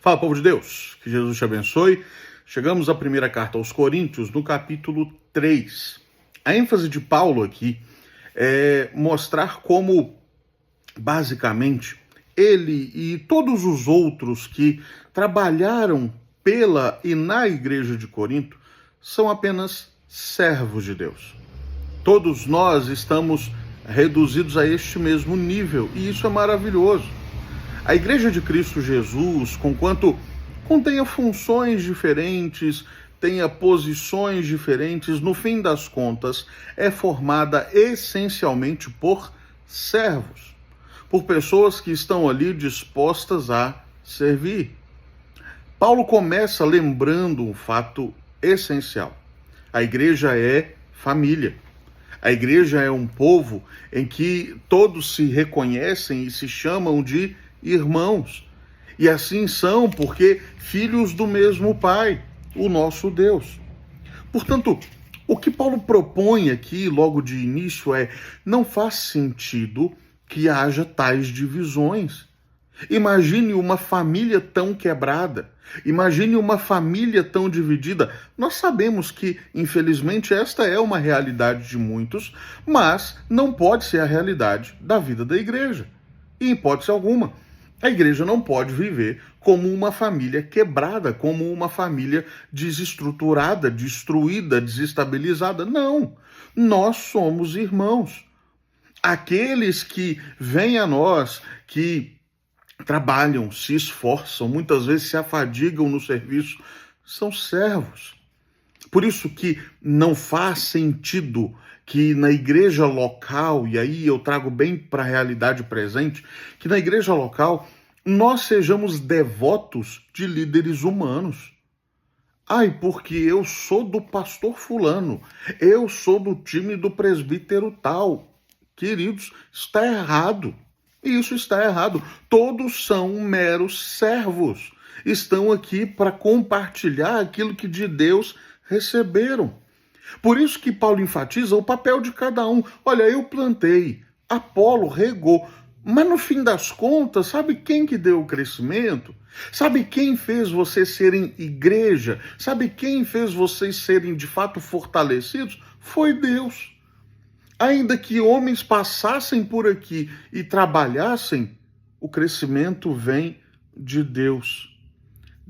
Fala, povo de Deus, que Jesus te abençoe. Chegamos à primeira carta aos Coríntios, no capítulo 3. A ênfase de Paulo aqui é mostrar como, basicamente, ele e todos os outros que trabalharam pela e na igreja de Corinto são apenas servos de Deus. Todos nós estamos reduzidos a este mesmo nível, e isso é maravilhoso. A Igreja de Cristo Jesus, conquanto contenha funções diferentes, tenha posições diferentes, no fim das contas, é formada essencialmente por servos, por pessoas que estão ali dispostas a servir. Paulo começa lembrando um fato essencial. A igreja é família. A igreja é um povo em que todos se reconhecem e se chamam de irmãos. E assim são porque filhos do mesmo Pai, o nosso Deus. Portanto, o que Paulo propõe aqui, logo de início, não faz sentido que haja tais divisões. Imagine uma família tão quebrada. Imagine uma família tão dividida. Nós sabemos que, infelizmente, esta é uma realidade de muitos, mas não pode ser a realidade da vida da igreja. Em hipótese alguma. A igreja não pode viver como uma família quebrada, como uma família desestruturada, destruída, desestabilizada. Não. Nós somos irmãos. Aqueles que vêm a nós, que trabalham, se esforçam, muitas vezes se afadigam no serviço, são servos. Por isso que não faz sentido que na igreja local, e aí eu trago bem para a realidade presente, que na igreja local nós sejamos devotos de líderes humanos. Ai, porque eu sou do pastor fulano, eu sou do time do presbítero tal. Queridos, está errado. Isso está errado. Todos são meros servos. Estão aqui para compartilhar aquilo que de Deus receberam. Por isso que Paulo enfatiza o papel de cada um. Olha, eu plantei, Apolo regou, mas no fim das contas, sabe quem que deu o crescimento? Sabe quem fez vocês serem igreja? Sabe quem fez vocês serem de fato fortalecidos? Foi Deus. Ainda que homens passassem por aqui e trabalhassem, o crescimento vem de Deus.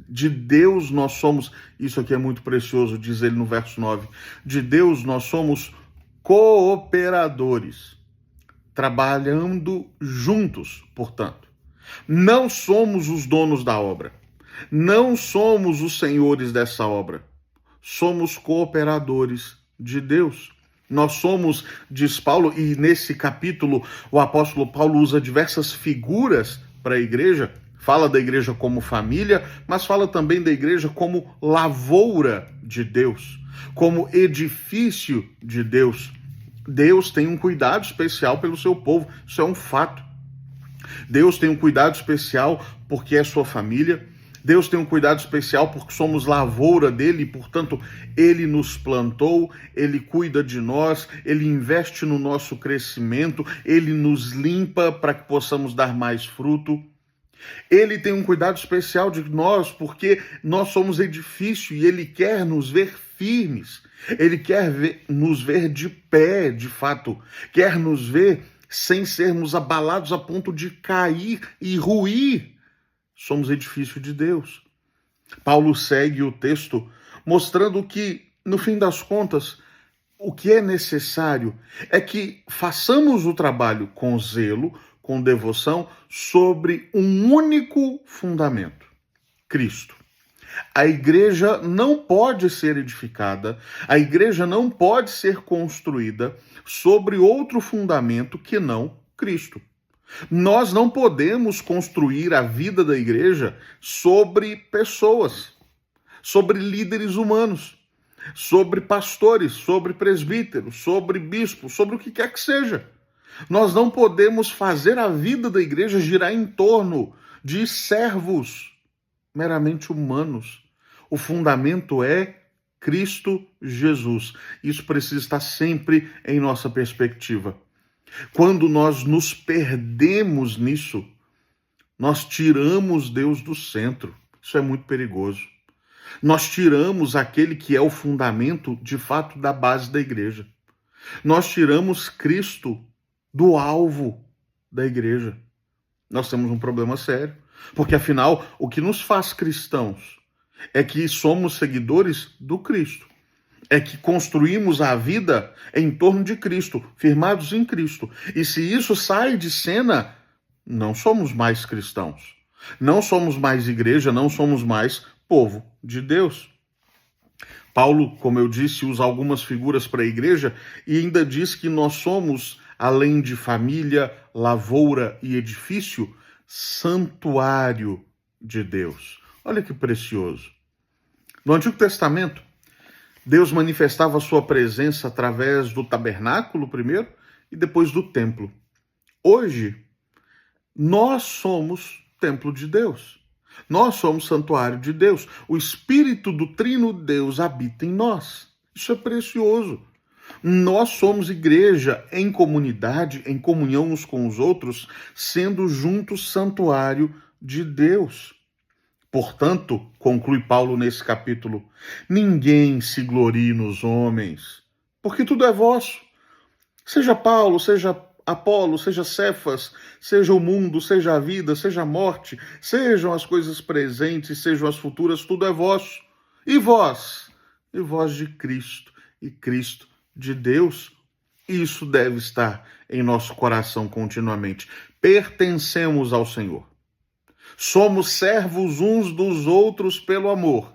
De Deus nós somos, isso aqui é muito precioso, diz ele no verso 9, de Deus nós somos cooperadores, trabalhando juntos, portanto. Não somos os donos da obra, não somos os senhores dessa obra, somos cooperadores de Deus. Nós somos, diz Paulo, e nesse capítulo o apóstolo Paulo usa diversas figuras para a igreja, fala da igreja como família, mas fala também da igreja como lavoura de Deus, como edifício de Deus. Deus tem um cuidado especial pelo seu povo, isso é um fato. Deus tem um cuidado especial porque é sua família. Deus tem um cuidado especial porque somos lavoura dele, e, portanto, ele nos plantou, ele cuida de nós, ele investe no nosso crescimento, ele nos limpa para que possamos dar mais fruto. Ele tem um cuidado especial de nós porque nós somos edifício e ele quer nos ver firmes, ele quer nos ver de pé, de fato, quer nos ver sem sermos abalados a ponto de cair e ruir. Somos edifício de Deus. Paulo segue o texto mostrando que, no fim das contas, o que é necessário é que façamos o trabalho com zelo, com devoção, sobre um único fundamento: Cristo. A igreja não pode ser edificada, a igreja não pode ser construída sobre outro fundamento que não Cristo. Nós não podemos construir a vida da igreja sobre pessoas, sobre líderes humanos, sobre pastores, sobre presbíteros, sobre bispos, sobre o que quer que seja. Nós não podemos fazer a vida da igreja girar em torno de servos meramente humanos. O fundamento é Cristo Jesus. Isso precisa estar sempre em nossa perspectiva. Quando nós nos perdemos nisso, nós tiramos Deus do centro. Isso é muito perigoso. Nós tiramos aquele que é o fundamento, de fato, da base da igreja. Nós tiramos Cristo do alvo da igreja. Nós temos um problema sério, porque afinal, o que nos faz cristãos é que somos seguidores do Cristo. É que construímos a vida em torno de Cristo, firmados em Cristo. E se isso sai de cena, não somos mais cristãos. Não somos mais igreja, não somos mais povo de Deus. Paulo, como eu disse, usa algumas figuras para a igreja e ainda diz que nós somos, além de família, lavoura e edifício, santuário de Deus. Olha que precioso. No Antigo Testamento, Deus manifestava a sua presença através do tabernáculo primeiro e depois do templo. Hoje, nós somos templo de Deus. Nós somos santuário de Deus. O Espírito do Trino Deus habita em nós. Isso é precioso. Nós somos igreja em comunidade, em comunhão uns com os outros, sendo juntos santuário de Deus. Portanto, conclui Paulo nesse capítulo, ninguém se glorie nos homens, porque tudo é vosso. Seja Paulo, seja Apolo, seja Cefas, seja o mundo, seja a vida, seja a morte, sejam as coisas presentes, sejam as futuras, tudo é vosso. E vós? E vós de Cristo, e Cristo de Deus. Isso deve estar em nosso coração continuamente. Pertencemos ao Senhor. Somos servos uns dos outros pelo amor.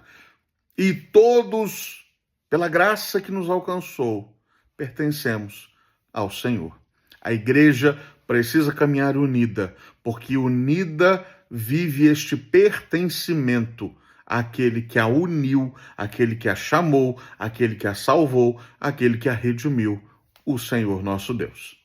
E todos, pela graça que nos alcançou, pertencemos ao Senhor. A igreja precisa caminhar unida, porque unida vive este pertencimento àquele que a uniu, àquele que a chamou, àquele que a salvou, àquele que a redimiu, o Senhor nosso Deus.